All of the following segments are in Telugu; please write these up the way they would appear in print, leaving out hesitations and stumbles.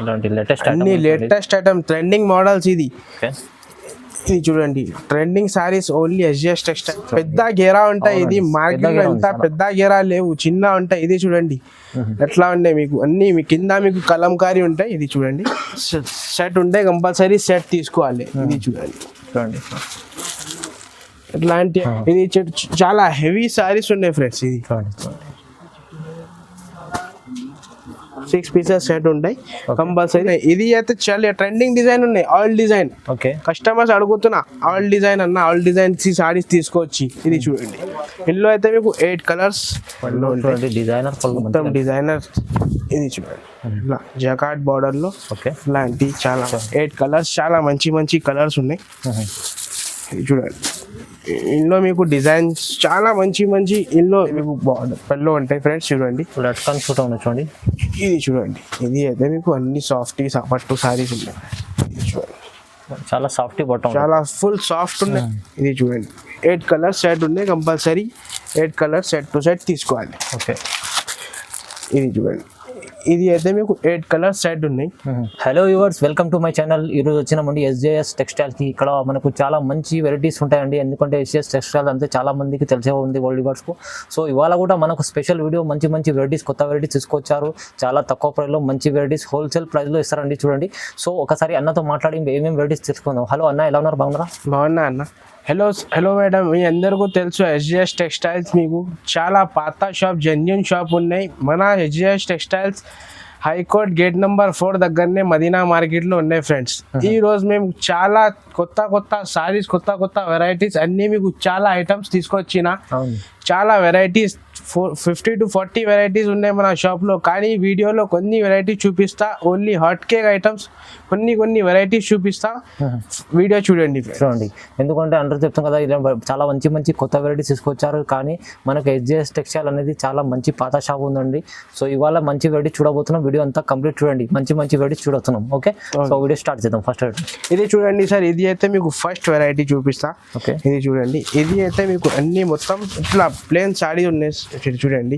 ఇలాంటి లేటెస్ట్ అన్ని లేటెస్ట్ ఐటమ్ ట్రెండింగ్ మోడల్స్ ఇది ఓకే ఇది చూడండి trending saris only SGS textile పెద్ద గేరా ఉంటాయి ఇది మార్కెట్ లో ఎంత పెద్ద గేరా లేవు చిన్న ఉంటాయి ఇది చూడండి ఎట్లా ఉంటాయి మీకు అన్ని మీ కింద మీకు కలంకారీ ఉంటాయి ఇది చూడండి సెట్ ఉంటే కంపల్సరీ సెట్ తీసుకోవాలి ఇది చూడండి చూడండి ఇట్లాంటి ఇది చాలా హెవీ సారీస్ ఉన్నాయి ఫ్రెండ్స్ ఇది చూడండి 6 పీసెస్ సెట్ ఉంటాయి కంపల్సరీ ఇది అయితే చాలా ట్రెండింగ్ డిజైన్ ఉన్నాయి ఆల్ డిజైన్ ఓకే కస్టమర్స్ అడుగుతున్నా ఆల్ డిజైన్ అన్న ఆల్ డిజైన్ సారీస్ తీసుకోవచ్చు ఇది చూడండి ఇందులో అయితే మీకు 8 కలర్స్ డిజైనర్ మొత్తం డిజైనర్ ఇది చూడండి ఇలా జకాట్ బార్డర్ లో ఓకే ఇలాంటి చాలా 8 కలర్స్ చాలా మంచి మంచి కలర్స్ ఉన్నాయి ఇది చూడండి ఇందులో మీకు డిజైన్స్ చాలా మంచి మంచి ఇందులో మీకు పళ్ళు ఉంటాయి ఫ్రెండ్స్ చూడండి లట్కన్ ఫోటో ఉంది చూడండి ఇది చూడండి ఇది అయితే మీకు అన్ని సాఫ్ట్ పట్టు సారీస్ ఉన్నాయి ఇది చూడండి చాలా సాఫ్ట్ బాటమ్ చాలా ఫుల్ సాఫ్ట్ ఉన్నాయి ఇది చూడండి 8 కలర్స్ సెట్ ఉన్నాయి compulsory 8 colours set to set తీసుకోవాలి ఓకే ఇది చూడండి ఇది అయితే మీకు 8 కలర్స్ సెట్ ఉన్నాయి hello viewers welcome to my channel ఈరోజు వచ్చినామండి ఎస్జేఎస్ టెక్స్టైల్కి ఇక్కడ మనకు చాలా మంచి వెరైటీస్ ఉంటాయండి ఎందుకంటే ఎస్జేఎస్ టెక్స్టైల్ అంతే చాలా మందికి తెలిసే ఉంది వరల్డ్ వ్యూవర్స్కు సో ఇవాళ కూడా మనకు స్పెషల్ వీడియో మంచి మంచి వెరైటీస్ కొత్త వెరైటీస్ తీసుకొచ్చారు చాలా తక్కువ ప్రైస్లో మంచి వెరైటీస్ హోల్సేల్ ప్రైస్లో ఇస్తారండి చూడండి సో ఒకసారి అన్నతో మాట్లాడి ఏమేమి వెరైటీస్ తెలుసుకుందాం హలో అన్న ఎలా ఉన్నారు బాగున్నారా బాగున్నా అన్న హలో మేడం మీ అందరికీ తెలుసు ఎస్జిఎస్ టెక్స్టైల్స్ మీకు చాలా పాత షాప్ జెన్యూన్ షాప్ ఉన్నాయి మన SGS textiles high court gate number 4 దగ్గరనే మదీనా మార్కెట్లో ఉన్నాయి ఫ్రెండ్స్ ఈ రోజు మేము చాలా కొత్త సారీస్ కొత్త వెరైటీస్ అన్నీ మీకు చాలా ఐటమ్స్ తీసుకొచ్చిన చాలా వెరైటీస్ 50 to 40 వెరైటీస్ ఉన్నాయి మన షాప్లో కానీ వీడియోలో కొన్ని వెరైటీస్ చూపిస్తా ఓన్లీ హాట్ కేక్ ఐటమ్స్ కొన్ని వెరైటీస్ చూపిస్తా వీడియో చూడండి ఎందుకంటే అందరూ చెప్తాం కదా ఇలా చాలా మంచి కొత్త వెరైటీస్ తీసుకొచ్చారు కానీ మనకు ఎస్జిఎస్ టెక్స్టైల్ అనేది చాలా మంచి పాత షాప్ ఉందండి సో ఇవాళ మంచి వెరైటీ చూడబోతున్నాం వీడియో అంతా కంప్లీట్ చూడండి మంచి వెరైటీస్ చూడొస్తున్నాం ఓకే సో వీడియో స్టార్ట్ చేద్దాం ఫస్ట్ ఇది చూడండి సార్ ఇది అయితే మీకు ఫస్ట్ వెరైటీ చూపిస్తా ఓకే ఇది చూడండి ఇది అయితే మీకు అన్ని మొత్తం ఇట్లా ప్లేన్ సారీ ఉన్నాయి చూడండి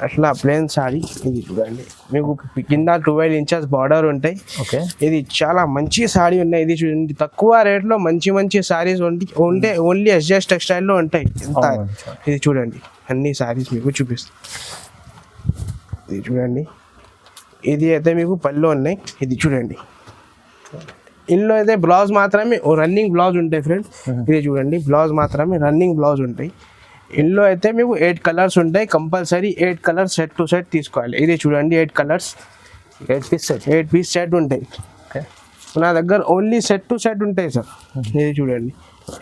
అట్లా ప్లేన్ సారీ ఇది చూడండి మీకు కింద 12 ఇంచెస్ బార్డర్ ఉంటాయి ఓకే ఇది చాలా మంచి సారీ ఉన్నాయి ఇది చూడండి తక్కువ రేట్లో మంచి సారీస్ ఉంటే ఓన్లీ ఎస్జిఎస్ టెక్స్టైల్లో ఉంటాయి ఇది చూడండి అన్ని సారీస్ మీకు చూపిస్తాం ఇది చూడండి ఇది అయితే మీకు పళ్ళు ఉన్నాయి ఇది చూడండి ఇందులో అయితే బ్లౌజ్ మాత్రమే రన్నింగ్ బ్లౌజ్ ఉంటాయి ఫ్రెండ్స్ ఇది చూడండి బ్లౌజ్ మాత్రమే రన్నింగ్ బ్లౌజ్ ఉంటాయి ఇందులో అయితే మీకు 8 కలర్స్ ఉంటాయి compulsory 8 colours set to set తీసుకోవాలి ఇది చూడండి 8 కలర్స్ 8 పీస్ సెట్ ఉంటాయి నా దగ్గర ఓన్లీ సెట్ టు సెట్ ఉంటాయి సార్ ఇది చూడండి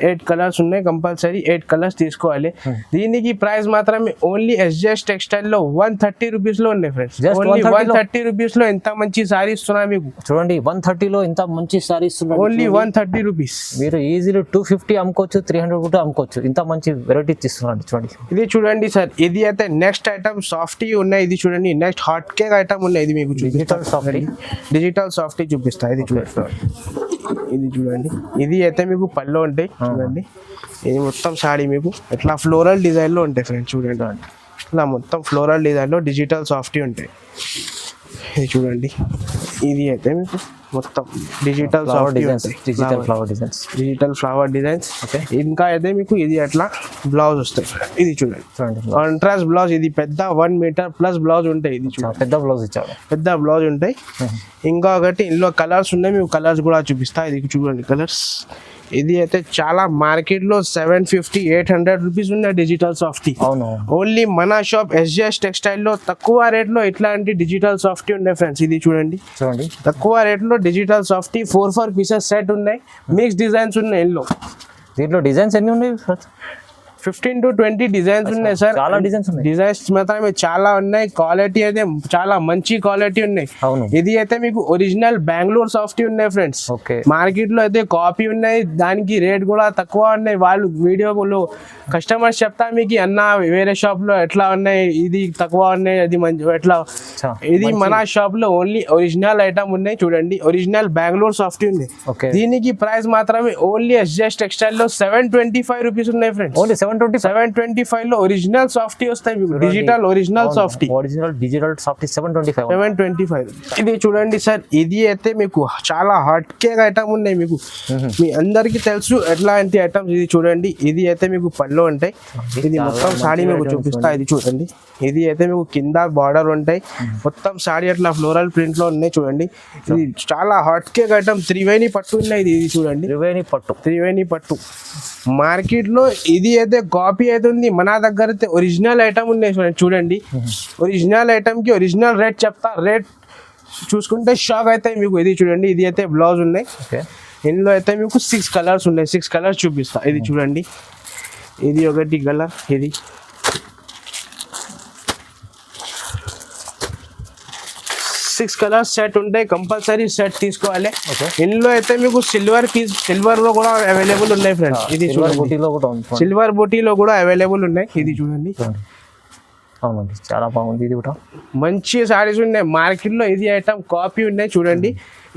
8 కలర్స్ ఉన్నాయి కంపల్సరీ 8 కలర్స్ తీసుకోవాలి దీనికి ప్రైస్ మాత్రమే ఓన్లీ ఎస్జిఎస్ టెక్స్టైల్లో 130 రూపీస్లో ఉన్నాయి ఫ్రెండ్స్ ఓన్లీ 130 రూపీస్లో ఎంత మంచి సారీ ఇస్తున్నా మీకు చూడండి 130లో ఇంత మంచి సారీ ఇస్తున్నారు ఓన్లీ 130 రూపీస్ మీరు ఈజీలీ 250 అమ్ముకోవచ్చు 300 కూడా అమ్ముకోవచ్చు ఇంత మంచి వెరైటీస్ ఇస్తున్నారు చూడండి ఇది చూడండి సార్ ఇది అయితే నెక్స్ట్ ఐటమ్ సాఫ్టీ ఉన్నాయి ఇది చూడండి నెక్స్ట్ హాట్ కేక్ ఐటమ్ ఉన్నాయి ఇది మీకు డిజిటల్ సాఫ్టీ చూపిస్తా ఇది చూడండి ఇది చూడండి ఇది అయితే మీకు పళ్ళు ఉంటాయి చూడండి ఇది మొత్తం సారీ మీకు ఇట్లా ఫ్లోరల్ డిజైన్లో ఉంటాయి ఫ్రెండ్స్ చూడండి ఇట్లా మొత్తం ఫ్లోరల్ డిజైన్లో డిజిటల్ సాఫ్టీ ఉంటాయి ఇది చూడండి ఇది అయితే మీకు మొత్తం డిజిటల్ ఫ్లవర్ డిజైన్స్ ఇంకా అయితే మీకు ఇది అట్లా బ్లౌజ్ వస్తాయి ఇది చూడండి కాంట్రాస్ట్ బ్లౌజ్ ఇది పెద్ద 1 మీటర్ ప్లస్ బ్లౌజ్ ఉంటాయి ఇది చూడండి పెద్ద బ్లౌజ్ ఉంటాయి ఇంకా ఒకటి ఇందులో కలర్స్ ఉన్నాయి మీకు కలర్స్ కూడా చూపిస్తా ఇది చూడండి కలర్స్ ఇది అయితే చాలా మార్కెట్లో 750-800 రూపీస్ ఉన్నాయి డిజిటల్ సాఫ్టీ ఓన్లీ మన షాప్ ఎస్జిఎస్ టెక్స్టైల్లో తక్కువ రేట్లో ఇట్లాంటి డిజిటల్ సాఫ్టీ ఉన్నాయి ఫ్రెండ్స్ ఇది చూడండి తక్కువ రేట్లో డిజిటల్ సాఫ్టీ 4 పీసెస్ సెట్ ఉన్నాయి మిక్స్ డిజైన్స్ ఉన్నాయి దీంట్లో డిజైన్స్ ఎన్ని ఉన్నాయి 15 to 20 డిజైన్స్ ఉన్నాయి సార్ చాలా డిజైన్స్ మాత్రమే చాలా ఉన్నాయి క్వాలిటీ అయితే చాలా మంచి క్వాలిటీ ఉన్నాయి ఇది అయితే మీకు ఒరిజినల్ బెంగళూరు సాఫ్టీ ఉన్నాయి ఫ్రెండ్స్ మార్కెట్ లో అయితే కాపీ ఉన్నాయి దానికి రేట్ కూడా తక్కువ ఉన్నాయి వాళ్ళు వీడియోలో కస్టమర్స్ చెప్తా మీకు అన్న వేరే షాప్ లో ఎట్లా ఉన్నాయి ఇది తక్కువ ఉన్నాయి అది మంచి ఎట్లా ఇది మన షాప్ లో ఓన్లీ ఒరిజినల్ ఐటమ్ ఉన్నాయి చూడండి ఒరిజినల్ బెంగళూరు సాఫ్టీ ఉంది దీనికి ప్రైస్ మాత్రమే ఓన్లీ ఎస్జిఎస్ టెక్స్టైల్ లో 725 రూపీస్ ఉన్నాయి ఫ్రెండ్స్ 725 లో ఒరిజినల్ సాఫ్టీ వస్తాయి మీకు, digital original softy, original digital softy 725. 725. ఇది చూడండి సార్, ఇది అయితే మీకు చాలా హాట్ కేక్ ఐటమ్ ఉన్నాయి మీకు, మీ అందరికి తెలుసు ఎట్లాంటి ఐటమ్స్. ఇది చూడండి, ఇది అయితే మీకు పళ్ళు ఉంటాయి. ఇది మొత్తం సాడీ మీకు చూపిస్తా. ఇది చూడండి, ఇది అయితే మీకు కింద బార్డర్ ఉంటాయి, మొత్తం సాడీ అట్లా ఫ్లోరల్ ప్రింట్ లో ఉన్నాయి. చూడండి, ఇది చాలా హాట్ కేక్ ఐటమ్. త్రివేణి పట్టు ఉన్నాయి. ఇది చూడండి, త్రివేణి పట్టు. మార్కెట్ లో ఇది అయితే కాపీ అయితే ఉంది, మన దగ్గర అయితే ఒరిజినల్ ఐటమ్ ఉన్నాయి. చూడండి, ఒరిజినల్ ఐటమ్ కి ఒరిజినల్ రేట్ చెప్తా, రేట్ చూసుకుంటే షాక్ అయితే మీకు. ఇది చూడండి, ఇది అయితే బ్లౌజ్ ఉన్నాయి. ఇందులో అయితే మీకు 6 కలర్స్ ఉన్నాయి, 6 కలర్స్ చూపిస్తా. ఇది చూడండి, ఇది ఒకటి కలర్, ఇది 6 కలర్స్ సెట్ ఉంటాయి, కంపల్సరీ సెట్ తీసుకోవాలి. ఇందులో అయితే మీకు సిల్వర్ పీస్, సిల్వర్ లో కూడా అవైలబుల్ ఉన్నాయి ఫ్రెండ్స్. ఇది సిల్వర్ బూటీలో కూడా అవైలబుల్ ఉన్నాయి. ఇది చూడండి, అవునండి చాలా బాగుంది. ఇది కూడా మంచి సారీస్ ఉన్నాయి మార్కెట్ లో. ఇది ఐటమ్ కాపీ ఉన్నాయి చూడండి.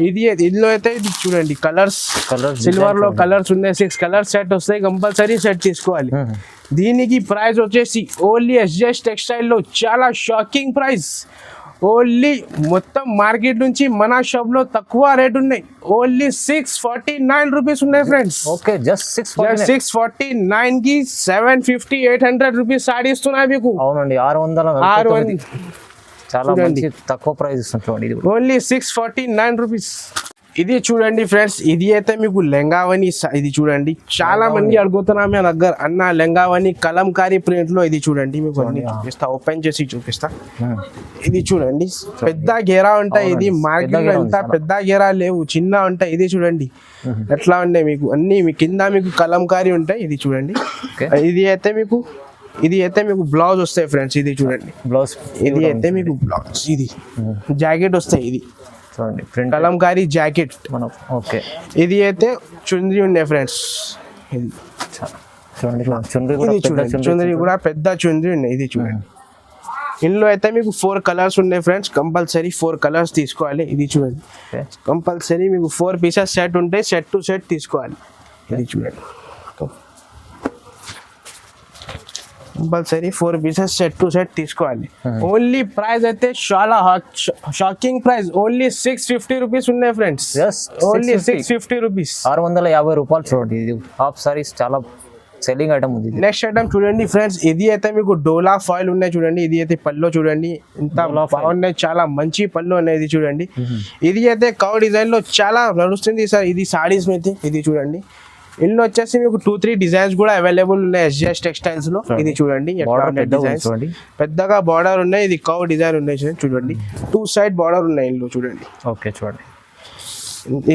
ఇది ఇందులో అయితే ఇది చూడండి, కలర్స్ సిల్వర్ లో కలర్స్ ఉన్నాయి, 6 కలర్స్ సెట్ వస్తాయి, కంపల్సరీ సెట్ తీసుకోవాలి. దీనికి ప్రైస్ వచ్చేసి ఓన్లీ ఎస్జేఎస్ టెక్స్టైల్ లో చాలా షాకింగ్ ప్రైస్. ఓన్లీ మొత్తం మార్కెట్ నుంచి మన షాప్ లో తక్కువ రేట్ ఉన్నాయి. ఓన్లీ 649 రూపీస్ ఉన్నాయి ఫ్రెండ్స్. ఓకే, జస్ట్ 649 కి 750 800 రూపీస్ సాడీ ఇస్తున్నాయి మీకు. అవునండి, 600 చాలా మంచి తక్కువ ప్రైస్ ఇస్తుంది. ఇది ఓన్లీ 649 రూపీస్. ఇది చూడండి ఫ్రెండ్స్, ఇది అయితే మీకు లెంగావని. ఇది చూడండి, చాలా మంది అడుగుతున్నా మీ దగ్గర అన్న లెంగావని కలంకారీ ప్రింట్ లో. ఇది చూడండి, మీకు అన్ని చూపిస్తా, ఓపెన్ చేసి చూపిస్తా. ఇది చూడండి, పెద్ద గేరా ఉంటాయి. ఇది మార్కెట్ లో ఎంత పెద్ద గేరా లేవు, చిన్న ఉంటాయి. ఇది చూడండి ఎట్లా ఉన్నాయి మీకు, అన్ని మీ కింద మీకు కలంకారీ ఉంటాయి. ఇది చూడండి, ఇది అయితే మీకు బ్లౌజ్ వస్తాయి ఫ్రెండ్స్. ఇది చూడండి బ్లౌజ్, ఇది అయితే మీకు బ్లౌజ్, ఇది జాకెట్ వస్తాయి. ఇది కలంకారీ జాకెట్. ఓకే, ఇది అయితే చుందరి ఉన్నాయి ఫ్రెండ్స్. ఇది చుందరి కూడా పెద్ద చుందరి ఉన్నాయి. ఇది చూడండి, ఇందులో అయితే మీకు 4 కలర్స్ ఉన్నాయి ఫ్రెండ్స్, కంపల్సరీ 4 కలర్స్ తీసుకోవాలి. ఇది చూడండి, కంపల్సరీ మీకు 4 పీసెస్ సెట్ ఉంటాయి, సెట్ టు సెట్ తీసుకోవాలి. ఇది చూడండి, compulsory 4 pieces set to set తీసుకోవాలి. ఓన్లీ ప్రైస్ అయితే చాలా షాకింగ్ ప్రైస్, ఓన్లీ 650 రూపీస్ ఉన్నాయి ఫ్రెండ్స్. ఓన్లీ 650 రూపీస్, 650 రూపాయలు. చూడండి, ఇది హాఫ్ సారీస్ చాలా సెల్లింగ్ ఐటమ్ ఉంది. నెక్స్ట్ ఐటమ్ చూడండి ఫ్రెండ్స్, ఇది అయితే మీకు డోలా ఫాయిల్ ఉన్నాయి. చూడండి, ఇది అయితే పళ్ళు చూడండి ఎంత బాగున్నాయి, చాలా మంచి పళ్ళు ఉన్నాయి. ఇది చూడండి, ఇది అయితే కౌ డిజైన్ లో చాలా నడుస్తుంది సార్. ఇది సారీస్ అయితే ఇది చూడండి, ఇందులో వచ్చేసి మీకు 2-3 డిజైన్స్ కూడా అవైలబుల్ ఉన్నాయి ఎస్జేఎస్ టెక్స్టైల్స్ లో. ఇది చూడండి, పెద్దగా బార్డర్ ఉన్నాయి. ఇది కౌ డిజైన్ ఉన్నాయి చూడండి, 2 సైడ్ బార్డర్ ఉన్నాయి ఇందులో చూడండి. ఓకే చూడండి,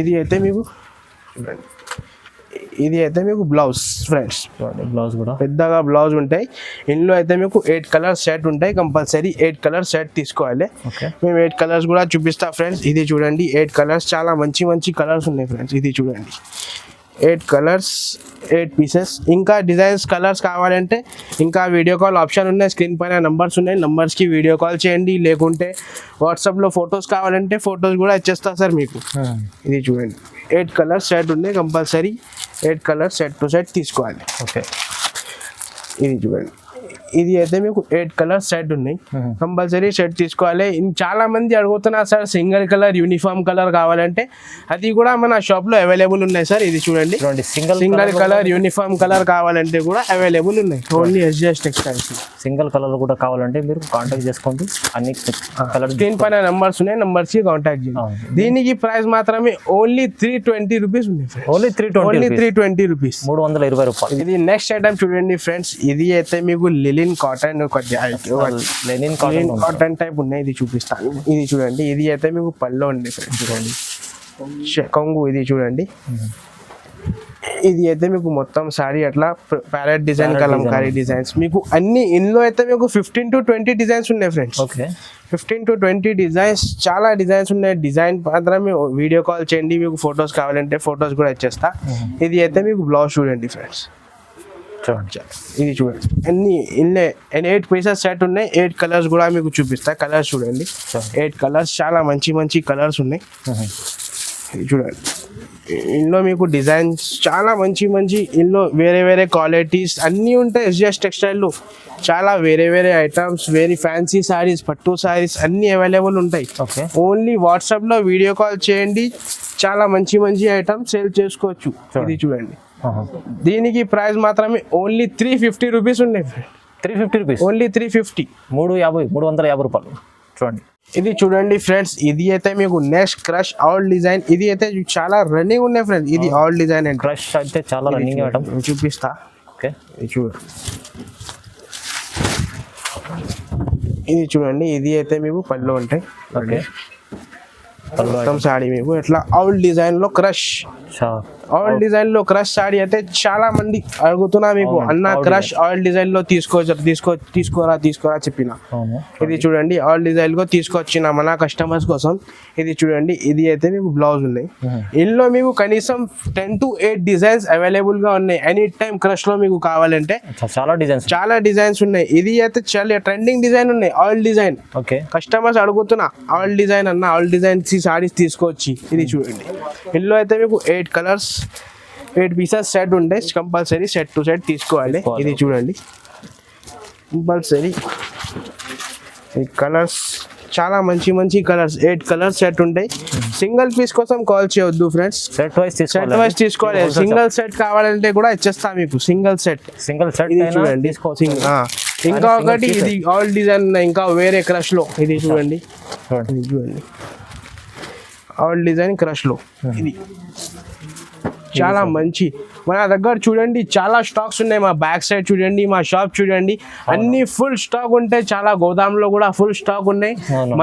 ఇది అయితే మీకు చూడండి, ఇది అయితే మీకు బ్లౌజ్ ఫ్రెండ్స్. బ్లౌజ్ కూడా పెద్దగా బ్లౌజ్ ఉంటాయి. ఇందులో అయితే మీకు 8 కలర్స్ సెట్ ఉంటాయి, కంపల్సరీ 8 కలర్స్ సెట్ తీసుకోవాలి. మేము 8 కలర్స్ కూడా చూపిస్తా ఫ్రెండ్స్. ఇది చూడండి, 8 కలర్స్ చాలా మంచి మంచి కలర్స్ ఉన్నాయి ఫ్రెండ్స్. ఇది చూడండి, 8 కలర్స్ 8 పీసెస్. ఇంకా డిజైన్స్ కలర్స్ కావాలంటే ఇంకా వీడియో కాల్ ఆప్షన్ ఉన్నాయి, స్క్రీన్ పైన నంబర్స్ ఉన్నాయి, నంబర్స్కి వీడియో కాల్ చేయండి. లేకుంటే వాట్సాప్లో ఫొటోస్ కావాలంటే ఫొటోస్ కూడా ఇచ్చేస్తా సార్ మీకు. ఇది చూడండి, 8 కలర్స్ సెట్ ఉన్నాయి, compulsory 8 colours set to set తీసుకోవాలి. ఓకే, ఇది చూడండి, ఇది అయితే మీకు 8 కలర్స్ సెట్ ఉన్నాయి, కంపల్సరీ సెట్ తీసుకోవాలి. చాలా మంది అడుగుతున్నారు sir single colour uniform colour కావాలంటే, అది కూడా మన షాప్ లో అవైలబుల్ ఉన్నాయి సార్. ఇది చూడండి, సింగిల్ కలర్ యూనిఫామ్ కలర్ కావాలంటే కూడా అవైలబుల్ ఉన్నాయి, only SJS textiles. Single colour కూడా కావాలంటే మీరు కాంటాక్ట్ చేసుకోండి, అన్ని కలర్ స్క్రీన్ పైన నంబర్స్ ఉన్నాయి, నంబర్స్ కి కాంటాక్ట్ చేయండి. దీనికి ప్రైస్ మాత్రమే ఓన్లీ 320 రూపీస్ ఉంది. ఓన్లీ 320 రూపీస్, 320 రూపాయలు. ఇది నెక్స్ట్ ఐటమ్ చూడండి ఫ్రెండ్స్, ఇది అయితే మీకు లిలిన్ కాటన్ కాటన్ టైప్ ఉన్నాయి. ఇది చూపిస్తాను. ఇది చూడండి, ఇది అయితే మీకు పళ్ళు ఉంది ఫ్రెండ్స్. చూడండి కొంగు, ఇది చూడండి, ఇది అయితే మీకు మొత్తం సారీ అట్లా ప్యారెట్ డిజైన్ కలంకారీ డిజైన్స్ మీకు అన్ని. ఇందులో అయితే మీకు 15 to 20 డిజైన్స్ ఉన్నాయి ఫ్రెండ్స్. 15 to 20 డిజైన్స్, చాలా డిజైన్స్ ఉన్నాయి. డిజైన్ మాత్రమే వీడియో కాల్ చేయండి, మీకు ఫొటోస్ కావాలంటే ఫొటోస్ కూడా ఇచ్చేస్తా. ఇది అయితే మీకు బ్లౌజ్ చూడండి ఫ్రెండ్స్. ఇది చూడండి, అన్ని 8 పీసెస్ సెట్ ఉన్నాయి, 8 కలర్స్ కూడా మీకు చూపిస్తా. కలర్స్ చూడండి, 8 కలర్స్ చాలా మంచి మంచి కలర్స్ ఉన్నాయి. ఇది చూడండి, ఇందులో మీకు డిజైన్స్ చాలా మంచి మంచి, ఇందులో వేరే వేరే క్వాలిటీస్ అన్నీ ఉంటాయి. ఎస్జిఎస్ టెక్స్టైల్లో చాలా వేరే వేరే ఐటమ్స్, వేరే ఫ్యాన్సీ శారీస్, పట్టు శారీస్ అన్నీ అవైలబుల్ ఉంటాయి. ఓకే. ఓన్లీ వాట్సాప్లో వీడియో కాల్ చేయండి, చాలా మంచి మంచి ఐటమ్స్ సేల్ చేసుకోవచ్చు. ఇది చూడండి, దీనికి ప్రైస్ మాత్రమే ఓన్లీ 350 రూపీస్ ఉన్నాయి. 350 రూపీస్, ఓన్లీ 350, 350 రూపాయలు. చూడండి, ఇది చూడండి ఫ్రెండ్స్, ఇది అయితే మీకు నెక్స్ట్ క్రష్ ఆల్ డిజైన్. ఇది అయితే చాలా రన్నింగ్ ఉన్నాయి ఫ్రెండ్స్. ఇది ఆల్ డిజైన్ అండ్ క్రష్ అయితే చాలా రన్నింగ్ ఐటమ్. చూపిస్తా. ఓకే, ఇది చూడండి, ఇది చూడండి, ఇది అయితే మీకు పళ్ళు ఉంటాయి. ఓకే, మొత్తం సాడీ మీకు ఇట్లా ఆల్ డిజైన్ లో క్రష్, ఆల్ డిజైన్ లో క్రష్ సాడీ అయితే చాలా మంది అడుగుతున్నా మీకు, అన్న క్రష్ ఆల్ డిజైన్ లో తీసుకోరా చెప్పిన. ఇది చూడండి, ఆల్ డిజైన్ లో తీసుకొచ్చిన మన కస్టమర్స్ కోసం. ఇది చూడండి, ఇది అయితే మీకు బ్లౌజ్ ఉన్నాయి. ఇందులో మీకు కనీసం 10 to 8 డిజైన్స్ అవైలబుల్ గా ఉన్నాయి. ఎనీ టైం క్రష్ లో మీకు కావాలంటే చాలా డిజైన్స్ ఉన్నాయి. ఇది అయితే చాలా ట్రెండింగ్ డిజైన్ ఉన్నాయి, ఆల్ డిజైన్. ఓకే, కస్టమర్స్ అడుగుతున్నా ఆల్ డిజైన్ అన్న, ఆల్ డిజైన్ సారీస్ తీసుకొచ్చి. ఇది చూడండి, ఇందులో అయితే మీకు 8 కలర్స్ 8 పీసెస్ సెట్ ఉంటాయి. కంపల్సరీ సెట్ టు సెట్ తీసుకోవాలి. ఇది చూడండి, కంపల్సరీ ఈ కలర్స్ చాలా మంచి మంచి కలర్స్, 8 కలర్స్ సెట్ ఉంటాయి. సింగిల్ పీస్ కోసం కాల్ చేయొద్దు ఫ్రెండ్స్, సెట్ వైస్ తీసుకోవాలి. సింగిల్ సెట్ కావాలంటే కూడా ఇచ్చేస్తా మీకు. సింగిల్ సెట్ ఇది చూడండి. ఇంకా ఒకటి, ఇది ఆల్ డిజైన్ ఇంకా వేరే క్రష్ లో. ఇది చూడండి, ఇది చూడండి, ఆల్ డిజైన్ క్రష్ లో. ఇది చాలా మంచి, మన దగ్గర చూడండి చాలా స్టాక్స్ ఉన్నాయి. మా బ్యాక్ సైడ్ చూడండి, మా షాప్ చూడండి, అన్ని ఫుల్ స్టాక్ ఉంటాయి. చాలా గోదాంలో కూడా ఫుల్ స్టాక్ ఉన్నాయి.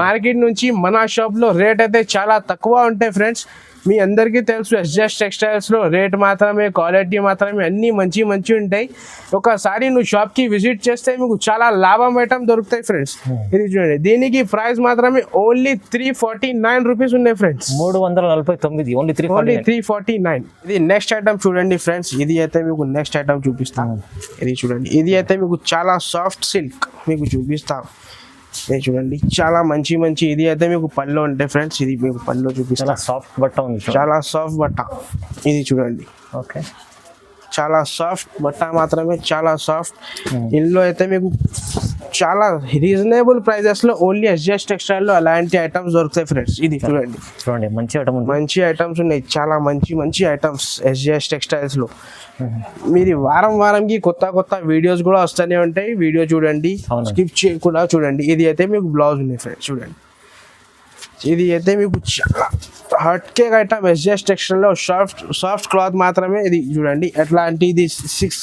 మార్కెట్ నుంచి మన షాప్ లో రేట్ అయితే చాలా తక్కువ ఉంటాయి ఫ్రెండ్స్. మీ అందరికీ తెలుసు, ఎస్జిఎస్ టెక్స్టైల్స్ లో రేట్ మాత్రమే, క్వాలిటీ మాత్రమే, అన్ని మంచి మంచి ఉంటాయి. ఒకసారి నువ్వు షాప్ కి విజిట్ చేస్తే మీకు చాలా లాభం ఐటమ్ దొరుకుతాయి ఫ్రెండ్స్. ఇది చూడండి, దీనికి ప్రైస్ మాత్రమే ఓన్లీ 349 రూపీస్ ఉన్నాయి ఫ్రెండ్స్. 349, ఓన్లీ 349. ఇది నెక్స్ట్ ఐటమ్ చూడండి ఫ్రెండ్స్, ఇది అయితే మీకు నెక్స్ట్ ఐటమ్ చూపిస్తాను. ఇది చూడండి, ఇది అయితే మీకు చాలా సాఫ్ట్ సిల్క్ మీకు చూపిస్తాను. ఇది చూడండి, చాలా మంచి మంచి, ఇది అయితే మీకు పళ్ళు ఉంటాయి ఫ్రెండ్స్. ఇది మీకు పళ్ళు చూపిస్తా, సాఫ్ట్ బట్ట ఉంది, చాలా సాఫ్ట్ బట్ట. ఇది చూడండి, ఓకే, చాలా సాఫ్ట్ బట్ట మాత్రమే, చాలా సాఫ్ట్. ఇందులో అయితే మీకు చాలా రీజనబుల్ ప్రైజెస్ లో ఓన్లీ ఎస్జిఎస్ టెక్స్టైల్ లో అలాంటి ఐటమ్స్ దొరుకుతాయి ఫ్రెండ్స్. ఇది చూడండి, మంచి ఐటమ్, మంచి ఐటమ్స్ ఉన్నాయి, చాలా మంచి మంచి ఐటమ్స్ ఎస్జిఎస్ టెక్స్టైల్స్ లో. మీరు వారంకి కొత్త వీడియోస్ కూడా వస్తూనే ఉంటాయి. వీడియో చూడండి, స్కిప్ చేయకుండా చూడండి. ఇది అయితే మీకు బ్లౌజ్ ఉంది ఫ్రెండ్స్. చూడండి, ఇది అయితే మీకు చాలా hot cake item SGS textile లో సాఫ్ట్ క్లాత్ మాత్రమే. ఇది చూడండి, ఎట్లాంటి ఇది 6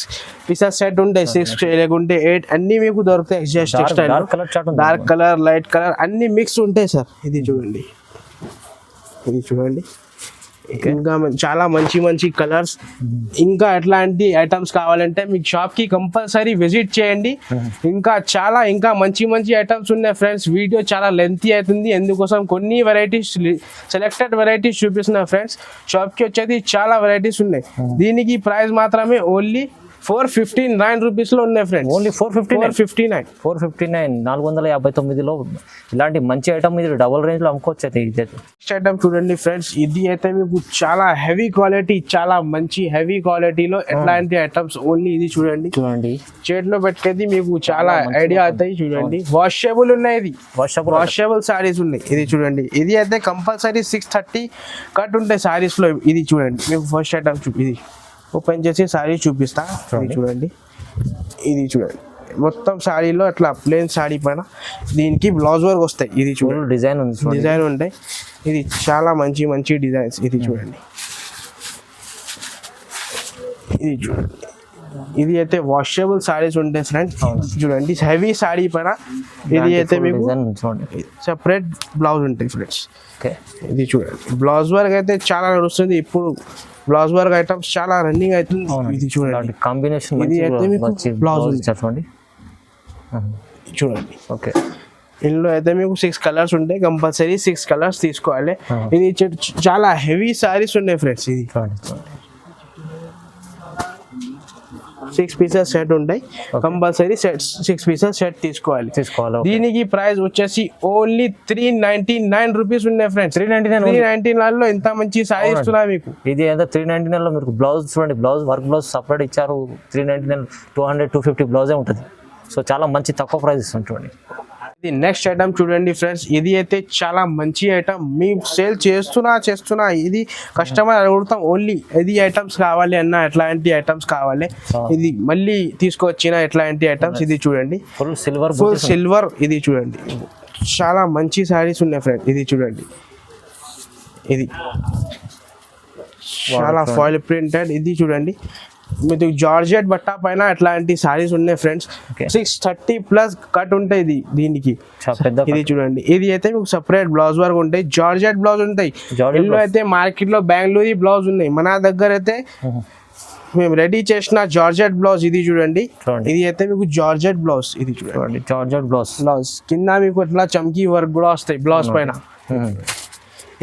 పీసెస్ సెట్ ఉంటాయి, 6 లేకుంటే 8 అన్ని మీకు దొరుకుతాయి SGS textile. Dark colour, light colour అన్ని మిక్స్ ఉంటాయి సార్. ఇది చూడండి, ఇది చూడండి, ఇంకా చాలా మంచి మంచి కలర్స్. ఇంకా ఎట్లాంటి ఐటమ్స్ కావాలంటే మీకు షాప్ కి కంపల్సరీ విజిట్ చేయండి. ఇంకా మంచి మంచి ఐటమ్స్ ఉన్నాయి ఫ్రెండ్స్. వీడియో చాలా లెంతీ అవుతుంది, ఎందుకోసం కొన్ని వెరైటీస్, సెలెక్టెడ్ వెరైటీస్ చూపిస్తున్నా ఫ్రెండ్స్. షాప్ కి వచ్చేది చాలా వెరైటీస్ ఉన్నాయి. దీనికి ప్రైస్ మాత్రమే ఓన్లీ 459 రూపీస్ లో ఉన్నాయి ఫ్రెండ్స్. ఓన్లీ 459, 459లో ఇలాంటి మంచి ఐటమ్ ఇది డబుల్ రేంజ్ లో అమ్ముకోవచ్చు. అయితే నెక్స్ట్ ఐటమ్ చూడండి ఫ్రెండ్స్, ఇది అయితే మీకు చాలా హెవీ క్వాలిటీ, చాలా మంచి హెవీ క్వాలిటీలో ఎట్లాంటి ఐటమ్స్ ఓన్లీ. ఇది చూడండి, చేతిలో పెట్టేది మీకు చాలా ఐడియా అవుతాయి. చూడండి, వాషబుల్ ఉన్నాయి, ఇది వాషబుల్ సారీస్ ఉన్నాయి. ఇది చూడండి, ఇది అయితే కంపల్సరీ 630 కట్ ఉంటాయి సారీస్ లో. ఇది చూడండి, మీకు ఫస్ట్ ఐటమ్ ఇది ఓపెన్ చేసి సారీ చూపిస్తా. ఇది చూడండి, ఇది చూడండి, మొత్తం సారీలో అట్లా ప్లేన్ సారీ పైన దీనికి బ్లౌజ్ వర్క్ వస్తాయి. ఇది చూడండి, డిజైన్ ఉంటాయి. ఇది చాలా మంచి మంచి డిజైన్స్. ఇది చూడండి, ఇది చూడండి, ఇది అయితే వాషబుల్ సారీస్ ఉంటాయి ఫ్రెండ్స్. చూడండి, హెవీ సారీ పైన ఇది అయితే మీకు సెపరేట్ బ్లౌజ్ ఉంటాయి ఫ్రెండ్స్. ఇది చూడండి, బ్లౌజ్ వర్క్ అయితే చాలా నడుస్తుంది ఇప్పుడు. బ్లౌజ్ వర్క్ ఐటమ్స్ చాలా రన్నింగ్ అవుతుంది. ఇది చూడండి, కాంబినేషన్, ఇది అయితే మీకు బ్లౌజ్ చూడండి. ఓకే, ఇందులో అయితే మీకు 6 కలర్స్ ఉంటాయి, కంపల్సరీ 6 కలర్స్ తీసుకోవాలి. ఇది చాలా హెవీ సారీస్ ఉన్నాయి ఫ్రెండ్స్. ఇది 6 పీసెస్ సెట్ ఉంటాయి కంపల్సరీ సెట్ 6 పీసెస్ సెట్ తీసుకోవాలి. దీనికి ప్రైస్ వచ్చేసి ఓన్లీ 399 రూపీస్ ఉన్నాయి ఫ్రెండ్స్. 399 లో ఎంత మంచి సారీ ఇస్తున్నా మీకు. ఇది ఎంత 399 లో మీకు బ్లౌజ్ చూడండి, బ్లౌజ్ వర్క్ బ్లౌజ్ సపరేట్ ఇచ్చారు. 399 200-250 బ్లౌజే ఉంటుంది. సో చాలా మంచి తక్కువ ప్రైస్ ఇస్తుంటుంది. ఇది నెక్స్ట్ ఐటమ్ చూడండి ఫ్రెండ్స్, ఇది అయితే చాలా మంచి ఐటమ్. మేము సేల్ చేస్తున్నా ఇది కస్టమర్ అడుగుతాం ఓన్లీ ఇది ఐటమ్స్ కావాలి అన్న, ఎట్లాంటి ఐటమ్స్ కావాలి, ఇది మళ్ళీ తీసుకొచ్చిన ఎట్లాంటి ఐటమ్స్. ఇది చూడండి ఫుల్ సిల్వర్, ఇది చూడండి చాలా మంచి శారీస్ ఉన్నాయి ఫ్రెండ్స్. ఇది చూడండి, ఇది చాలా ఫాయిల్ ప్రింటెడ్. ఇది చూడండి మీకు జార్జెట్ బట్టా పైన ఎట్లాంటి సారీస్ ఉన్నాయి ఫ్రెండ్స్. 630+ కట్ ఉంటాయి దీనికి. ఇది చూడండి, ఇది అయితే మీకు సపరేట్ బ్లౌజ్ వర్క్ ఉంటాయి, జార్జెట్ బ్లౌజ్ ఉంటాయి. ఇందులో అయితే మార్కెట్ లో బెంగళూరు బ్లౌజ్ ఉన్నాయి, మన దగ్గర అయితే మేము రెడీ చేసిన జార్జెట్ బ్లౌజ్. ఇది చూడండి, ఇది అయితే మీకు జార్జెట్ బ్లౌజ్. ఇది చూడండి జార్జెట్ బ్లౌజ్ కింద మీకు ఇట్లా చమ్కీ వర్క్ కూడా వస్తాయి బ్లౌజ్ పైన.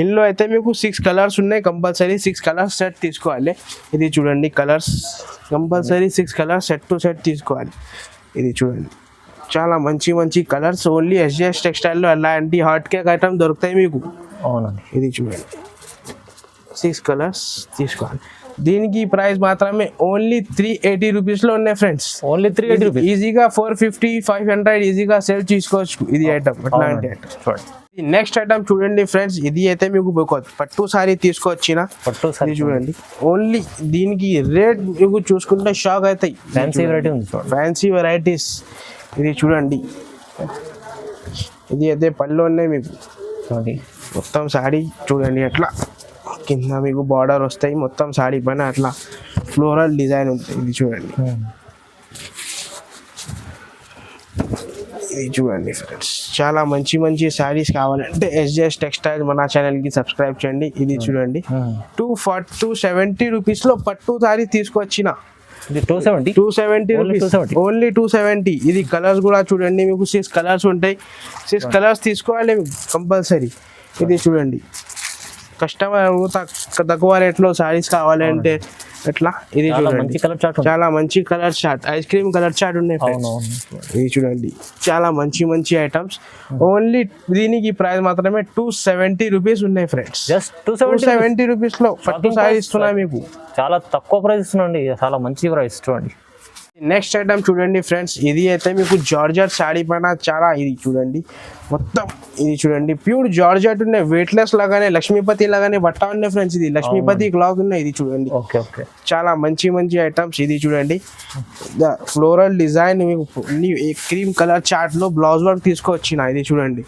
ఇందులో అయితే మీకు 6 కలర్స్ ఉన్నాయి, కంపల్సరీ 6 కలర్స్ సెట్ తీసుకోవాలి. ఇది చూడండి colours, compulsory 6 colours set to set తీసుకోవాలి. ఇది చూడండి చాలా మంచి కలర్స్. ఓన్లీ SJS టెక్స్టైల్లో అలాంటి హాట్ కేక్ ఐటమ్ దొరుకుతాయి మీకు. అవునండి, ఇది చూడండి 6 కలర్స్ తీసుకోవాలి. దీనికి ప్రైస్ మాత్రమే ఓన్లీ 380 రూపీస్లో ఉన్నాయి ఫ్రెండ్స్. Only 380 rupees. ఈజీగా 450-500 ఈజీగా సేల్ చేసుకోవచ్చు. ఇది ఐటమ్ అట్లాంటి ఐటమ్ చూడండి. నెక్స్ట్ ఐటమ్ చూడండి ఫ్రెండ్స్, ఇది అయితే మీకు పట్టు సారీ తీసుకొచ్చిన పట్టు సారీ చూడండి. ఓన్లీ దీనికి రేట్ మీకు చూసుకుంటే షాక్ అవుతాయి. Fancy varieties. ఇది చూడండి, ఇది అయితే పళ్ళు ఉన్నాయి మీకు. మొత్తం సారీ చూడండి అట్లా కింద మీకు బార్డర్ వస్తాయి, మొత్తం సారీ పైన అట్లా ఫ్లోరల్ డిజైన్ ఉంటుంది. ఇది చూడండి, ఇది చూడండి ఫ్రెండ్స్ చాలా మంచి శారీస్ కావాలంటే SJS టెక్స్టైల్ మన ఛానల్కి సబ్స్క్రైబ్ చేయండి. ఇది చూడండి 270 రూపీస్లో పట్టు సారీ తీసుకొచ్చిన. 270 రూపీస్, ఓన్లీ 270. ఇది కలర్స్ కూడా చూడండి మీకు 6 కలర్స్ ఉంటాయి. 6 కలర్స్ తీసుకోవాలి కంపల్సరీ. ఇది చూడండి కస్టమర్ తక్కువ రేట్లో సారీస్ కావాలంటే ఎట్లా. ఇది చూడండి చాలా మంచి colour chart, ice cream colour chart ఉన్నాయి. ఇది చూడండి చాలా మంచి ఐటమ్స్. ఓన్లీ దీనికి ప్రైస్ మాత్రమే 270 రూపీస్ ఉన్నాయి ఫ్రెండ్స్. 270 రూపీస్లో పట్టు సారీ ఇస్తున్నా మీకు. చాలా తక్కువ ప్రైస్ ఇస్తున్నాండి, చాలా మంచి ప్రైస్ చూడండి. నెక్స్ట్ ఐటమ్ చూడండి ఫ్రెండ్స్, ఇది అయితే మీకు జార్జెట్ శారీ పైన చాలా. ఇది చూడండి మొత్తం, ఇది చూడండి ప్యూర్ జార్జెట్ ఉన్నాయి, వెయిట్లెస్ లాగానే లక్ష్మీపతి లాగానే బట్ట ఉన్నాయి ఫ్రెండ్స్. ఇది లక్ష్మీపతి క్లాత్ ఉన్నాయి. ఇది చూడండి చాలా మంచి ఐటమ్స్. ఇది చూడండి ఫ్లోరల్ డిజైన్ మీకు క్రీమ్ కలర్ చార్ట్ లో బ్లౌజ్ వర్క్ తీసుకొచ్చిన. ఇది చూడండి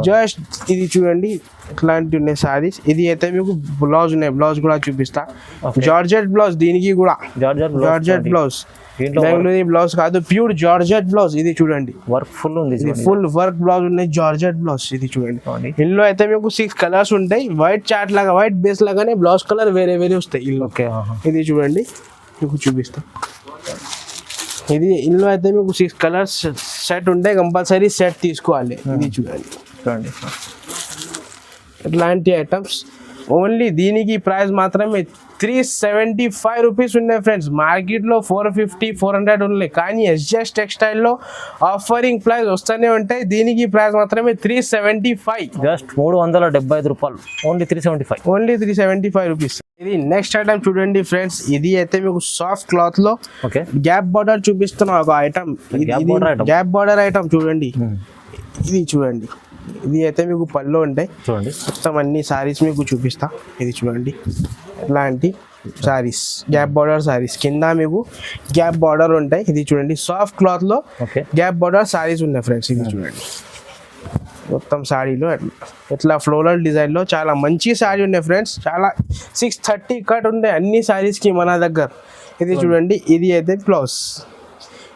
జస్ట్ ఇది చూడండి ఇట్లాంటి ఉన్నాయి సారీస్. ఇది అయితే మీకు బ్లౌజ్ ఉన్నాయి, బ్లౌజ్ కూడా చూపిస్తా. జార్జెట్ బ్లౌజ్, దీనికి కూడా జార్జెట్ బ్లౌజ్, బెంగళూరు బ్లౌజ్ కాదు, ప్యూర్ జార్జెట్ బ్లౌజ్. ఇది చూడండి వర్క్ ఫుల్ ఉంది, ఫుల్ వర్క్ బ్లౌజ్ ఉన్నాయి, జార్జెట్ బ్లౌజ్. ఇది చూడండి ఇందులో అయితే మీకు 6 కలర్స్ ఉంటాయి. వైట్ చార్ట్ లాగా, వైట్ బేస్ లాగానే బ్లౌజ్ కలర్ వేరే వస్తాయి. ఇది చూడండి మీకు చూపిస్తా. ఇది ఇందులో అయితే మీకు 6 కలర్స్ సెట్ ఉంటాయి, కంపల్సరీ సెట్ తీసుకోవాలి. ఇది చూడండి ఇట్లాంటి ఐటమ్స్. ఓన్లీ దీనికి ప్రైస్ మాత్రమే 375 రూపీస్ ఉన్నాయి ఫ్రెండ్స్. మార్కెట్లో 450-400 ఉన్నాయి, కానీ SJS టెక్స్టైల్లో ఆఫరింగ్ ప్రైస్ వస్తూనే ఉంటాయి. దీనికి ప్రైస్ మాత్రమే 375, జస్ట్ 375 రూపాయలు. Only 375 rupees. ఇది నెక్స్ట్ ఐటమ్ చూడండి ఫ్రెండ్స్, ఇది అయితే మీకు సాఫ్ట్ క్లాత్ లో గ్యాప్ బార్డర్ చూపిస్తున్నా ఒక ఐటమ్. గ్యాప్ బార్డర్ ఐటమ్ చూడండి. ఇది చూడండి, ఇది అయితే మీకు పళ్ళు ఉంటాయి చూడండి. మొత్తం అన్ని సారీస్ మీకు చూపిస్తా. ఇది చూడండి ఇలాంటి సారీస్, గ్యాప్ బార్డర్ సారీస్, కింద మీకు గ్యాప్ బార్డర్ ఉంటాయి. ఇది చూడండి సాఫ్ట్ క్లాత్ లో గ్యాప్ బార్డర్ సారీస్ ఉన్నాయి ఫ్రెండ్స్. ఇది చూడండి మొత్తం సారీలో ఇట్లా ఫ్లోరల్ డిజైన్ లో చాలా మంచి సారీ ఉన్నాయి ఫ్రెండ్స్. చాలా 630 కట్ ఉంటాయి అన్ని సారీస్ కి మన దగ్గర. ఇది చూడండి, ఇది అయితే బ్లౌజ్.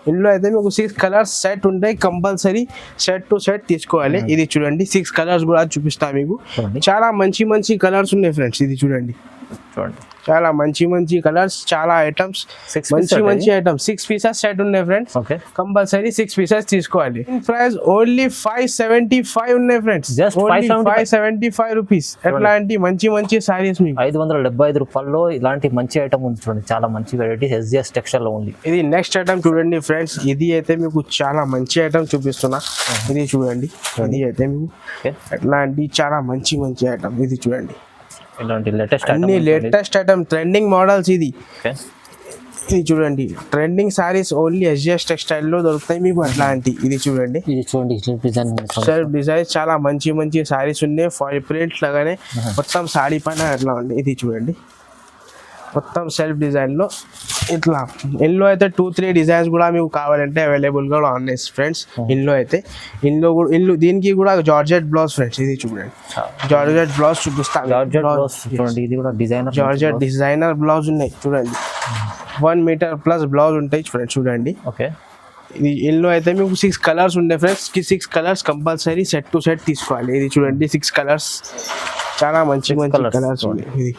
ఇందులో అయితే మీకు 6 కలర్స్ సెట్ ఉంటాయి, కంపల్సరీ సెట్ టు సెట్ తీసుకోవాలి. ఇది చూడండి 6 కలర్స్ కూడా చూపిస్తా మీకు. చాలా మంచి కలర్స్ ఉన్నాయి ఫ్రెండ్స్. ఇది చూడండి చూడండి చాలా మంచి మంచి కలర్స్, చాలా ఐటమ్స్, Six మంచి piece మంచి ఐటమ్స్. 6 పీసెస్ సెట్ ఉన్నాయి ఫ్రెండ్స్. ఓకే కంపల్సరీ 6 పీసెస్ తీసుకోవాలి. ప్రైస్ ఓన్లీ 575 ఉన్నాయి ఫ్రెండ్స్. Just 575 rupees. ఎట్లాంటి మంచి మంచి సారీస్ మీకు 575 రూపాయల్లో ఇలాంటి మంచి ఐటమ్ ఉంది చూడండి. చాలా మంచి వెరైటీస్ SGS టెక్స్టైల్ లో ఉంది. ఇది నెక్స్ట్ ఐటమ్ చూడండి ఫ్రెండ్స్. ఇది అయితే మీకు చాలా మంచి ఐటమ్ చూపిస్తున్నా. ఇది చూడండి. ఇది అయితే మీకు ఎట్లాంటి చాలా మంచి మంచి ఐటమ్. ఇది చూడండి. ఇలాంటి లేటెస్ట్ అన్ని లేటెస్ట్ ఐటమ్, ట్రెండింగ్ మోడల్స్. ఇది ఓకే ఇది చూడండి. Trending saris only SGS textile లో దొరుకుతాయి మీకు. అట్లాంటి ఇది చూడండి. ఇది చూడండి డిజైన్ సెల్ఫ్ డిజైన్ చాలా మంచి మంచి సారీస్ ఉన్నాయి. ఫాయిల్ ప్రింట్ లాగానే మొత్తం సాడీ పైన ఎట్లా ఉంది. ఇది చూడండి. మొత్తం సెల్ఫ్ డిజైన్ లో ఇట్లా. ఇందులో అయితే 2-3 డిజైన్స్ కూడా మీకు కావాలంటే అవైలబుల్ గా ఉన్నాయి ఫ్రెండ్స్. ఇందులో అయితే ఇందులో దీనికి కూడా జార్జెట్ బ్లౌజ్ ఫ్రెండ్స్. ఇది చూడండి. జార్జెట్ బ్లౌజ్ చూపిస్తాను. చూడండి ఇది కూడా డిజైనర్ జార్జెట్ డిజైనర్ బ్లౌజ్ ఉన్నాయి చూడండి. 1 మీటర్ ప్లస్ బ్లౌజ్ ఉంటాయి ఫ్రెండ్స్. చూడండి. ఓకే ఇది ఇందులో అయితే మీకు 6 కలర్స్ ఉన్నాయి friends. 6 colours compulsory set to set తీసుకోవాలి. ఇది చూడండి 6 కలర్స్, చాలా మంచి మంచి కలర్స్ ఉన్నాయి.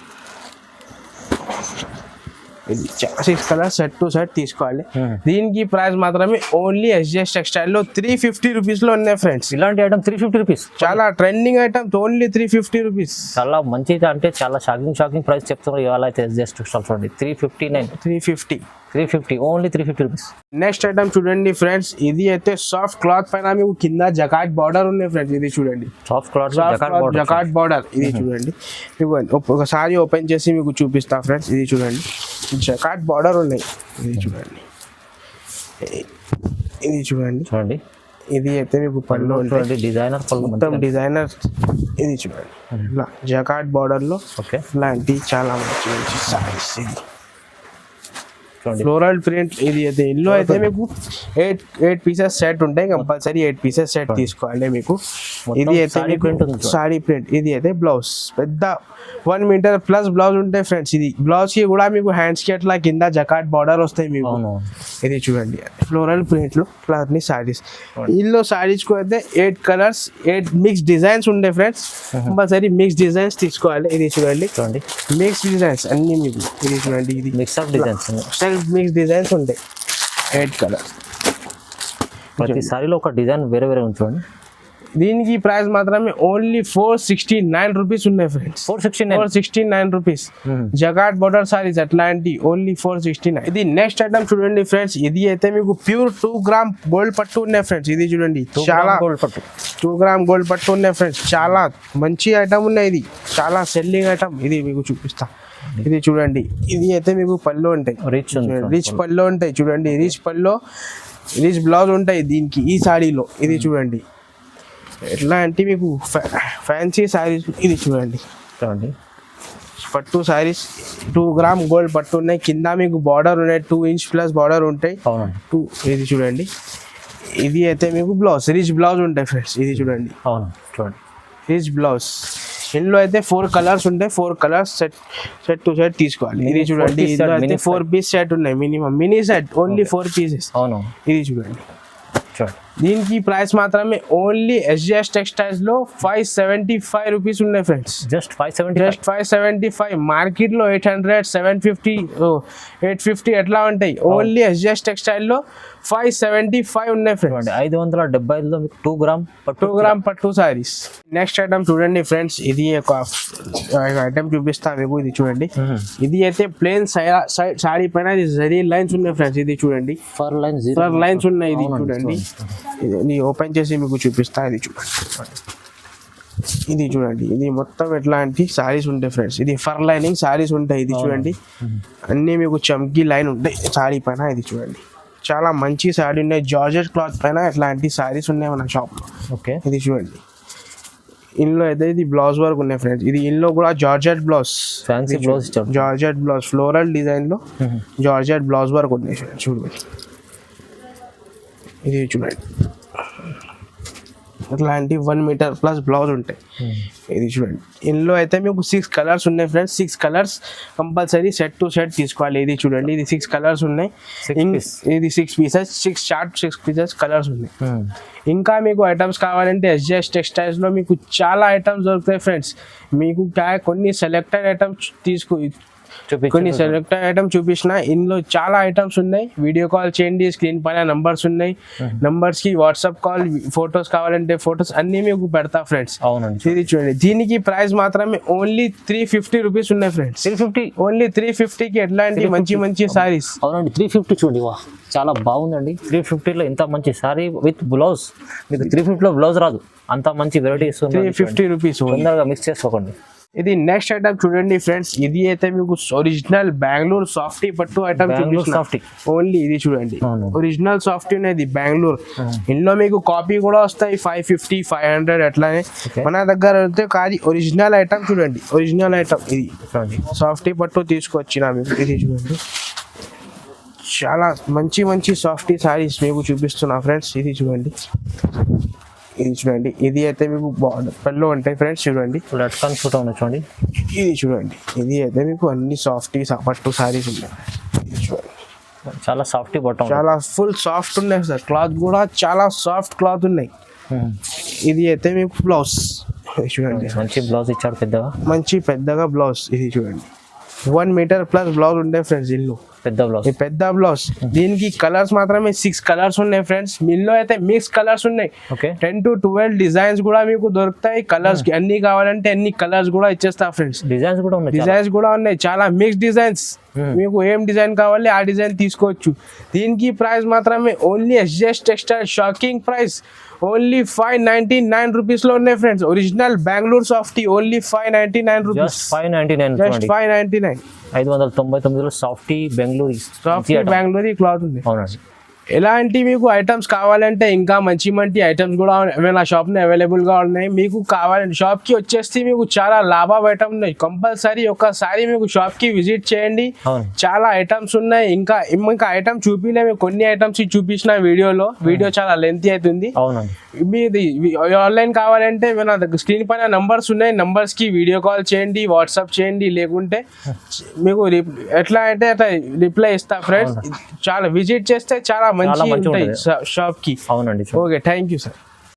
ఇది 6 కలర్స్ సెట్ టు సెట్ తీసుకోవాలి. దీనికి ప్రైస్ మాత్రమే ఓన్లీ SGS టెక్స్టైల్ లో 350 రూపీస్ లో ఉన్నాయి ఫ్రెండ్స్. ఇలాంటి ఐటమ్ 350 రూపీస్. చాలా ట్రెండింగ్ ఐటమ్, ఓన్లీ 350 రూపీస్. చాలా మంచిది, అంటే చాలా షాకింగ్ ప్రైస్ చెప్తున్నారు ఇవాళ అయితే SGS టెక్స్టైల్ చూడండి. 350 ఓన్లీ 350 రూపీస్. నెక్స్ట్ ఐటమ్ చూడండి ఫ్రెండ్స్. ఇది అయితే సాఫ్ట్ క్లాత్ పైన మీకు కింద జకాట్ బార్డర్ ఉన్నాయి ఫ్రెండ్స్. ఇది చూడండి. Soft cloth జకాట్ border. ఇది చూడండి. మీకు ఒకసారి ఓపెన్ చేసి మీకు చూపిస్తా ఫ్రెండ్స్. ఇది చూడండి. జకాట్ బార్డర్ ఉన్నాయి. ఇది చూడండి. ఇది చూడండి. ఇది అయితే మీకు పళ్ళు చూడండి. డిజైనర్ పళ్ళు మొత్తం డిజైనర్. ఇది చూడండి. ఇలా జకాట్ బార్డర్ లో ఓకే ఇలాంటి చాలా మంచి మంచి సారీస్. ఇది చూడండి. Floral print. ఇది అయితే ఇందులో అయితే మీకు 8 పీసెస్ సెట్ ఉంటాయి. కంపల్సరీ 8 పీసెస్ సెట్ తీసుకోవాలి మీకు. ఇది అయితే సారీ ప్రింట్. ఇది అయితే బ్లౌజ్ పెద్ద 1 మీటర్ ప్లస్ బ్లౌజ్ ఉంటాయి ఫ్రెండ్స్. ఇది బ్లౌజ్ కి కూడా మీకు హ్యాండ్స్ కి అట్లా కింద జకాట్ బార్డర్ వస్తాయి మీకు. ఇది చూడండి. ఫ్లోరల్ ప్రింట్ లో అన్ని సారీస్. ఇందులో సారీస్ కు అయితే 8 కలర్స్, 8 మిక్స్ డిజైన్స్ ఉంటాయి ఫ్రెండ్స్. కంపల్సరీ మిక్స్ డిజైన్స్ తీసుకోవాలి. ఇది చూడండి. మిక్స్ డిజైన్స్ అన్ని మీకు. ఇది చూడండి. ఇది mix of designs, mix designs ఉంటాయి. 8 కలర్స్. ప్రతి సారీలో ఒక డిజైన్ వేరే ఉంది చూడండి. దీనికి ప్రైస్ మాత్రమే ఓన్లీ 469 రూపీస్ ఉన్నాయి ఫ్రెండ్స్. 469 రూపీస్. జగాట్ బోర్డర్ సారీస్ అట్లాంటి ఓన్లీ 469. ఇది నెక్స్ట్ ఐటమ్ చూడండి ఫ్రెండ్స్. ఇది అయితే మీకు ప్యూర్ 2 గ్రామ్ గోల్డ్ పట్టు ఉన్నాయి ఫ్రెండ్స్. ఇది చూడండి. చాలా 2 గ్రామ్ గోల్డ్ పట్టు ఉన్నాయి ఫ్రెండ్స్. చాలా మంచి ఐటమ్ ఉన్నాయి. ఇది చాలా సెల్లింగ్ ఐటమ్. ఇది మీకు చూపిస్తా. ఇది చూడండి. ఇది అయితే మీకు పళ్ళు ఉంటాయి. రిచ్ పళ్ళు ఉంటాయి చూడండి. రిచ్ బ్లౌజ్ ఉంటాయి దీనికి ఈ సాడీలో. ఇది చూడండి. ఎట్లా అంటే మీకు ఫ్యాన్సీ సారీస్. ఇది చూడండి. పట్టు సారీస్ 2 గ్రామ్ గోల్డ్ పట్టు ఉన్నాయి. కింద మీకు బార్డర్ ఉన్నాయి. 2 ఇంచ్ ప్లస్ బార్డర్ ఉంటాయి. ఇది చూడండి. ఇది అయితే మీకు బ్లౌజ్, రిచ్ బ్లౌజ్ ఉంటాయి ఫ్రెండ్స్. ఇది చూడండి. Rich blouse. ఇందులో అయితే 4 కలర్స్ ఉంటాయి. 4 కలర్స్ సెట్ టు సెట్ తీసుకోవాలి. ఇది చూడండి. ఇందులో అయితే 4 పీస్ సెట్ ఉన్నాయి minimum. Mini set only 4 pieces. ఇది చూడండి. దీనికి ప్రైస్ మాత్రమే ఓన్లీ SGS టెక్స్టైల్స్ లో 575 రూపీస్ ఉన్నాయి ఫ్రెండ్స్. జస్ట్ 575. మార్కెట్ లో 800, 750, 850 ఎట్లా ఉంటాయి. ఓన్లీ SGS టెక్స్టైల్ లో 575 ఉన్నాయి ఫ్రెండ్స్. 575లో 2 గ్రామ్ పట్టు సారీస్. నెక్స్ట్ ఐటమ్ చూడండి ఫ్రెండ్స్. ఇది ఒక ఐటమ్ చూపిస్తా మీకు. ఇది చూడండి. ఇది అయితే ప్లేన్ సారీ పైన జరీ లైన్స్ ఉన్నాయి ఫ్రెండ్స్. ఇది చూడండి. ఫర్ లైన్స్ ఉన్నాయి. ఇది చూడండి. ఇది ఓపెన్ చేసి మీకు చూపిస్తా. ఇది చూడండి. ఇది చూడండి. ఇది మొత్తం ఎట్లాంటి సారీస్ ఉంటాయి ఫ్రెండ్స్. ఇది ఫర్ లైనింగ్ సారీస్ ఉంటాయి. ఇది చూడండి. అన్ని మీకు చమ్కీ లైన్ ఉంటాయి సారీ పైన. ఇది చూడండి. చాలా మంచి సారీ ఉన్నాయి. జార్జెట్ క్లాత్ పైన ఎట్లాంటి సారీస్ ఉన్నాయి మన షాప్ లో. ఓకే. ఇది చూడండి. ఇందులో అయితే ఇది బ్లౌజ్ వర్క్ ఉన్నాయి ఫ్రెండ్స్. ఇది ఇందులో కూడా georgette blouse, fancy blouse, georgette blouse floral design లో జార్జెట్ బ్లౌజ్ వర్క్ ఉన్నాయి చూడండి. ఇది చూడండి. ఇట్లాంటి 1 మీటర్ ప్లస్ బ్లౌజ్ ఉంటాయి. ఇది చూడండి, ఇందులో అయితే మీకు 6 కలర్స్ ఉన్నాయి friends. 6 colours compulsory set to set తీసుకోవాలి. ఇది చూడండి, ఇది 6 కలర్స్ ఉన్నాయి. ఇది 6 పీసెస్, 6 పీసెస్ కలర్స్ ఉన్నాయి. ఇంకా మీకు ఐటమ్స్ కావాలంటే SJS టెక్స్టైల్స్లో మీకు చాలా ఐటమ్స్ దొరుకుతాయి ఫ్రెండ్స్. మీకు కొన్ని సెలెక్టెడ్ ఐటమ్స్ కొన్ని సెలెక్టెడ్ ఐటమ్ చూపించిన, ఇందులో చాలా ఐటమ్స్ ఉన్నాయి. వీడియో కాల్ చేయండి, స్క్రీన్ పైన నంబర్స్ ఉన్నాయి. నంబర్స్కి వాట్సాప్ కాల్, ఫొటోస్ కావాలంటే ఫొటోస్ అన్నీ మీకు పెడతా ఫ్రెండ్స్. అవునండి, ఇది చూడండి, దీనికి ప్రైస్ మాత్రమే ఓన్లీ 350 రూపీస్ ఉన్నాయి ఫ్రెండ్స్. 350 ఓన్లీ 350కి ఎట్లాంటి మంచి సారీస్. అవునండి, 350 చూడండి, వా చాలా బాగుందండి. 350లో ఇంత మంచి సారీ విత్ బ్లౌజ్. మీకు 350లో బ్లౌజ్ రాదు, అంత మంచి వెరైటీస్. 350 రూపీస్ తొందరగా మిక్స్ చేసుకోకండి. ఇది నెక్స్ట్ ఐటమ్ చూడండి ఫ్రెండ్స్, ఇది అయితే మీకు ఒరిజినల్ బెంగళూరు సాఫ్టీ పట్టు ఐటమ్ చూపిస్తున్నా. ఓన్లీ ఇది చూడండి, ఒరిజినల్ సాఫ్టీ అనేది బెంగళూరు. ఇందులో మీకు కాపీ కూడా వస్తాయి 550, 500 అట్లానే. మన దగ్గర అయితే కాదు, ఒరిజినల్ ఐటమ్ చూడండి, ఒరిజినల్ ఐటమ్ ఇది సాఫ్టీ పట్టు తీసుకొచ్చిన మీకు. ఇది చూడండి, చాలా మంచి సాఫ్టీ సారీస్ మీకు చూపిస్తున్నా ఫ్రెండ్స్. ఇది చూడండి, ఇది అయితే మీకు పళ్ళు ఉంటాయి ఫ్రెండ్స్. చూడండి, చూడండి, ఇది చూడండి, ఇది అయితే మీకు అన్ని సాఫ్టీ పట్టు సారీస్ ఉన్నాయి. చాలా సాఫ్టీ బట్టం, చాలా ఫుల్ సాఫ్ట్ ఉన్నాయి సార్. క్లాత్ కూడా చాలా సాఫ్ట్ క్లాత్ ఉన్నాయి. ఇది అయితే మీకు బ్లౌజ్ చూడండి, మంచి బ్లౌజ్ ఇచ్చాడు, పెద్దగా బ్లౌజ్. ఇది చూడండి, 1 మీటర్ ప్లస్ బ్లౌజ్ ఉంటాయి ఫ్రెండ్స్. ఇల్లు పెద్ద బ్లౌజ్. దీనికి కలర్స్ మాత్రమే 6 కలర్స్ ఉన్నాయి ఫ్రెండ్స్. మిల్లో అయితే మిక్స్ కలర్స్ ఉన్నాయి. 10 to 12 డిజైన్స్ కూడా మీకు దొరుకుతాయి. కలర్స్ అన్ని కావాలంటే అన్ని కలర్స్ కూడా ఇచ్చేస్తా ఫ్రెండ్స్. డిజైన్స్ కూడా ఉన్నాయి, చాలా మిక్స్ డిజైన్స్. మీకు ఏం డిజైన్ కావాలి ఆ డిజైన్ తీసుకోవచ్చు. దీనికి ప్రైస్ మాత్రమే only SJS textile shocking price only 599 rupees లో ఉన్నాయి friends. Original Bengaluru softy only 599 rupees. 599 599లో సాఫ్టీ బెంగళూరు క్లాత్ ఉంది. అవునండి, ఎలాంటి మీకు ఐటమ్స్ కావాలంటే ఇంకా మంచి ఐటమ్స్ కూడా నా షాప్లో అవైలబుల్గా ఉన్నాయి. మీకు కావాలంటే షాప్కి వచ్చేస్తే మీకు చాలా లాభం ఐటమ్ ఉన్నాయి. కంపల్సరీ ఒకసారి మీకు షాప్కి విజిట్ చేయండి, చాలా ఐటమ్స్ ఉన్నాయి. ఇంకా ఐటమ్ చూపిలే, మీకు కొన్ని ఐటమ్స్ చూపించిన వీడియో చాలా లెంతీ అవుతుంది. మీది ఆన్లైన్ కావాలంటే నా దగ్గర స్క్రీన్ పైన నంబర్స్ ఉన్నాయి, నంబర్స్కి వీడియో కాల్ చేయండి, వాట్సాప్ చేయండి. లేకుంటే మీకు ఎట్లా అంటే అట్లా రిప్లై ఇస్తా ఫ్రెండ్స్. చాలా విజిట్ చేస్తే చాలా మంచి ఉంటాయి షాప్ కి. అవునండి, ఓకే, థ్యాంక్ యూ సార్.